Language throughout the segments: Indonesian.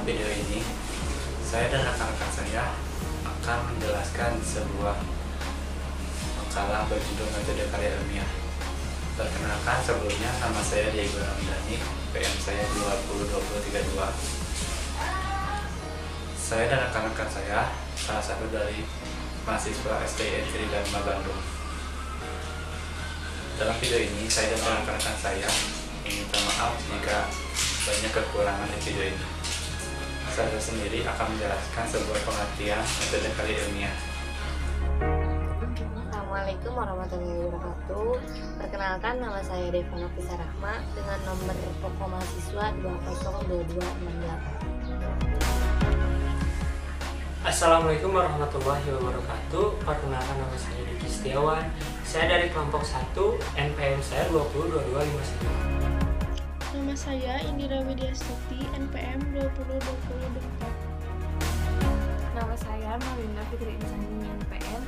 Dalam video ini, saya dan rekan-rekan saya akan menjelaskan sebuah makalah berjudul Metode Karya Ilmiah. Perkenalkan, sebelumnya nama saya Diego Ramdhani, PM saya 202032. Saya dan rekan-rekan saya salah satu dari mahasiswa STI Negeri 5 Bandung. Dalam video ini, saya dan rekan-rekan saya minta maaf jika banyak kekurangan di video ini. Saya sendiri akan menjelaskan sebuah pengertian metode karya ilmiah. Assalamualaikum warahmatullahi wabarakatuh. Perkenalkan, nama saya Devana Fisa Rahma dengan nomor pokok mahasiswa 202268. Assalamualaikum warahmatullahi wabarakatuh. Perkenalkan, nama saya Diki Setiawan. Saya dari kelompok 1, NPM saya 202251. Nama saya Indira Widyastuti, NPM 202024. Nama saya Malinda Fitri Insani, NPM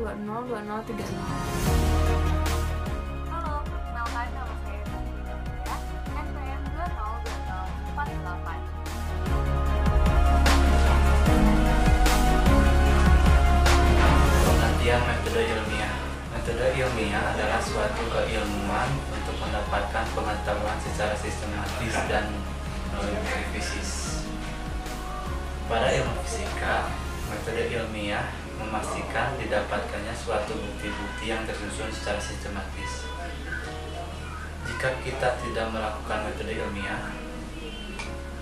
202030. Halo, perkenalkan nama saya Tati Nadia, NPM 202048. Pengertian metode ilmiah. Metode ilmiah adalah suatu keilmuan untuk mendapatkan pengetahuan secara sistematis dan fisis. Pada ilmu fisika, metode ilmiah memastikan didapatkannya suatu bukti-bukti yang tersusun secara sistematis. Jika kita tidak melakukan metode ilmiah,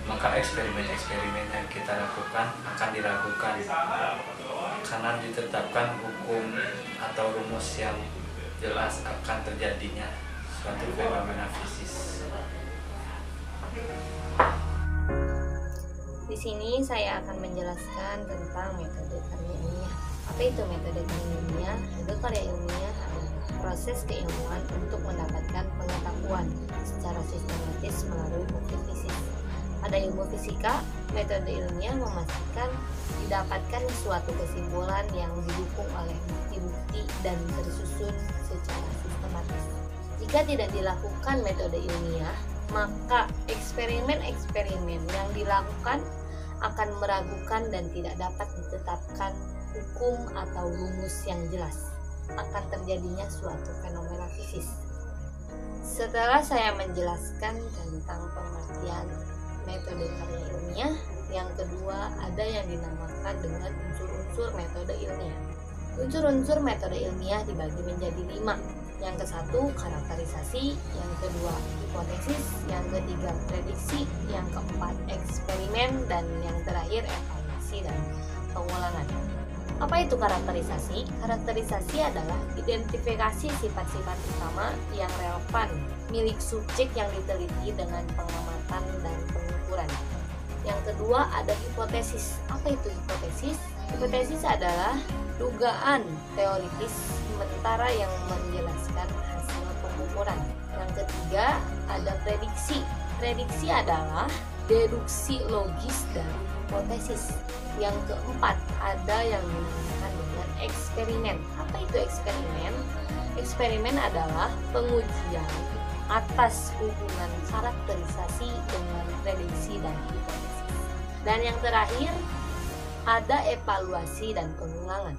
maka eksperimen-eksperimen yang kita lakukan akan diragukan karena ditetapkan hukum atau rumus yang jelas akan terjadinya suatu fenomena fisis. Di sini saya akan menjelaskan tentang metode karya ilmiah. Apa itu metode karya ilmiah? Metode karya ilmiah adalah proses keilmuan untuk mendapatkan pengetahuan secara sistematis melalui bukti fisik. Pada ilmu fisika, metode ilmiah memastikan didapatkan suatu kesimpulan yang didukung oleh bukti-bukti dan tersusun secara sistematis. Jika tidak dilakukan metode ilmiah, maka eksperimen-eksperimen yang dilakukan akan meragukan dan tidak dapat ditetapkan hukum atau rumus yang jelas. Akan terjadinya suatu fenomena fisis. Setelah saya menjelaskan tentang pengertian metode karya ilmiah, yang kedua ada yang dinamakan dengan unsur-unsur metode ilmiah. Unsur-unsur metode ilmiah dibagi menjadi 5. Yang ke-1 karakterisasi, yang kedua hipotesis, yang ketiga prediksi, yang keempat eksperimen, dan yang terakhir evaluasi dan pengulangan. Apa itu karakterisasi? Karakterisasi adalah identifikasi sifat-sifat utama yang relevan milik subjek yang diteliti dengan pengamatan dan pengukuran. Yang kedua ada hipotesis. Apa itu hipotesis? Hipotesis adalah dugaan teoritis sementara yang menjelaskan hasil pengukuran. Yang ketiga ada prediksi. Prediksi adalah deduksi logis dari hipotesis. Yang keempat ada yang dinamakan dengan eksperimen. Apa itu eksperimen? Eksperimen adalah pengujian atas hubungan karakterisasi dengan prediksi dan hipotesis. Dan yang terakhir ada evaluasi dan pengulangan.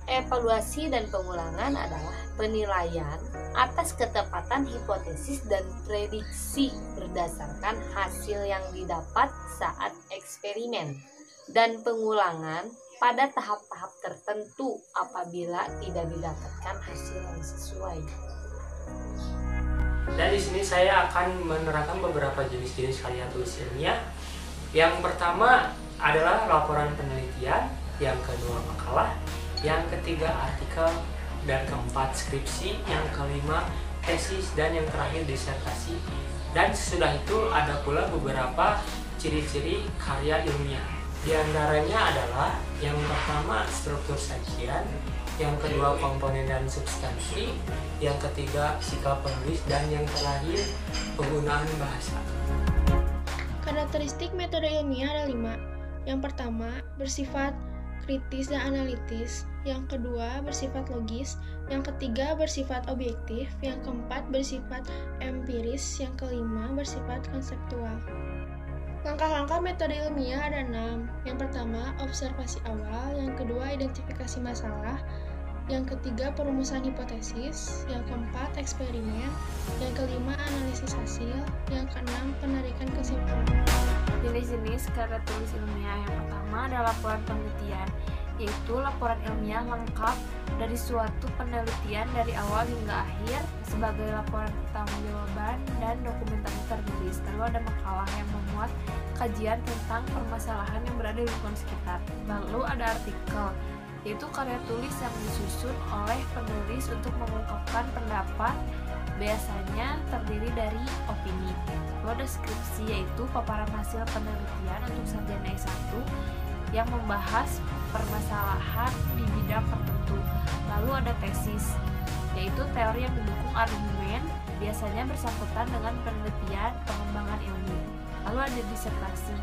Evaluasi dan pengulangan adalah penilaian atas ketepatan hipotesis dan prediksi berdasarkan hasil yang didapat saat eksperimen, dan pengulangan pada tahap-tahap tertentu apabila tidak didapatkan hasil yang sesuai. Dan di sini saya akan menerangkan beberapa jenis-jenis karya tulis ilmiah. Yang pertama adalah laporan penelitian, yang kedua makalah, yang ketiga artikel, dan keempat skripsi, yang kelima tesis, dan yang terakhir disertasi. Dan sesudah itu ada pula beberapa ciri-ciri karya ilmiah. Di antaranya adalah yang pertama struktur sajian, yang kedua komponen dan substansi, yang ketiga sikap penulis, dan yang terakhir penggunaan bahasa. Karakteristik metode ilmiah ada 5. Yang pertama, bersifat kritis dan analitis. Yang kedua, bersifat logis. Yang ketiga, bersifat objektif. Yang keempat, bersifat empiris. Yang kelima, bersifat konseptual. Langkah-langkah metode ilmiah ada 6. Yang pertama, observasi awal. Yang kedua, identifikasi masalah. Yang ketiga, perumusan hipotesis. Yang keempat, eksperimen. Yang kelima, analisis hasil. Yang keenam, penarikan kesimpulan. Jenis-jenis karya tulis ilmiah yang pertama adalah laporan penelitian, yaitu laporan ilmiah lengkap dari suatu penelitian dari awal hingga akhir sebagai laporan pertanggungjawaban dan dokumentasi tertulis. Lalu ada makalah yang memuat kajian tentang permasalahan yang berada di lingkungan sekitar. Lalu ada artikel, yaitu karya tulis yang disusun oleh penulis untuk mengungkapkan pendapat, biasanya terdiri dari opini. Lalu ada skripsi, yaitu paparan hasil penelitian untuk sarjana S1 yang membahas permasalahan di bidang tertentu. Lalu ada tesis, yaitu teori yang mendukung argumen, biasanya bersangkutan dengan penelitian pengembangan ilmu. Lalu ada disertasi,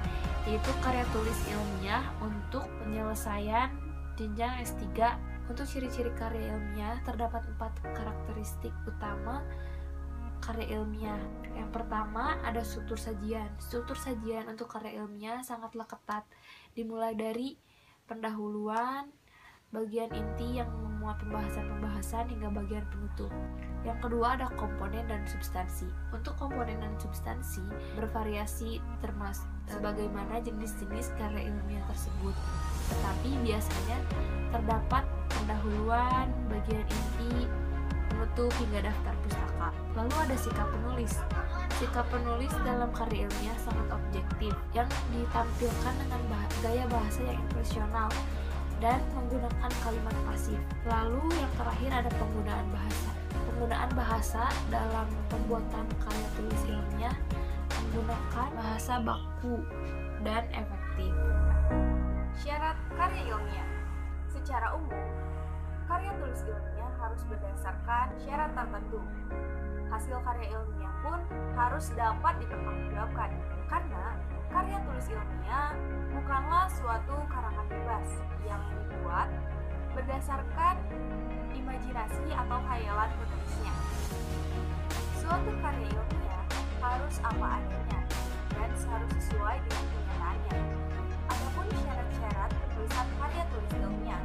yaitu karya tulis ilmiah untuk penyelesaian jenjang S3. Untuk ciri-ciri karya ilmiah terdapat 4 karakteristik utama karya ilmiah. Yang pertama ada struktur sajian. Struktur sajian untuk karya ilmiah sangatlah ketat, dimulai dari pendahuluan, bagian inti yang memuat pembahasan-pembahasan hingga bagian penutup. Yang kedua ada komponen dan substansi. Untuk komponen dan substansi bervariasi termasuk sebagaimana jenis-jenis karya ilmiah tersebut. Tetapi biasanya terdapat pendahuluan, bagian inti, penutup hingga daftar pustaka. Lalu ada sikap penulis. Sikap penulis dalam karya ilmiah sangat objektif yang ditampilkan dengan gaya bahasa yang impresional dan menggunakan kalimat pasif. Lalu yang terakhir ada penggunaan bahasa. Penggunaan bahasa dalam pembuatan karya tulis ilmiah menggunakan bahasa baku dan efektif. Syarat karya ilmiah. Secara umum, karya tulis ilmiah harus berdasarkan syarat tertentu. Hasil karya ilmiah pun harus dapat dipertanggungjawabkan, karena karya tulis ilmiah bukanlah suatu karangan bebas yang dibuat berdasarkan imajinasi atau khayalan penulisnya. Suatu karya ilmiah harus apa adanya dan harus sesuai dengan kenyataannya. Adapun syarat-syarat penulisan karya tulis ilmiah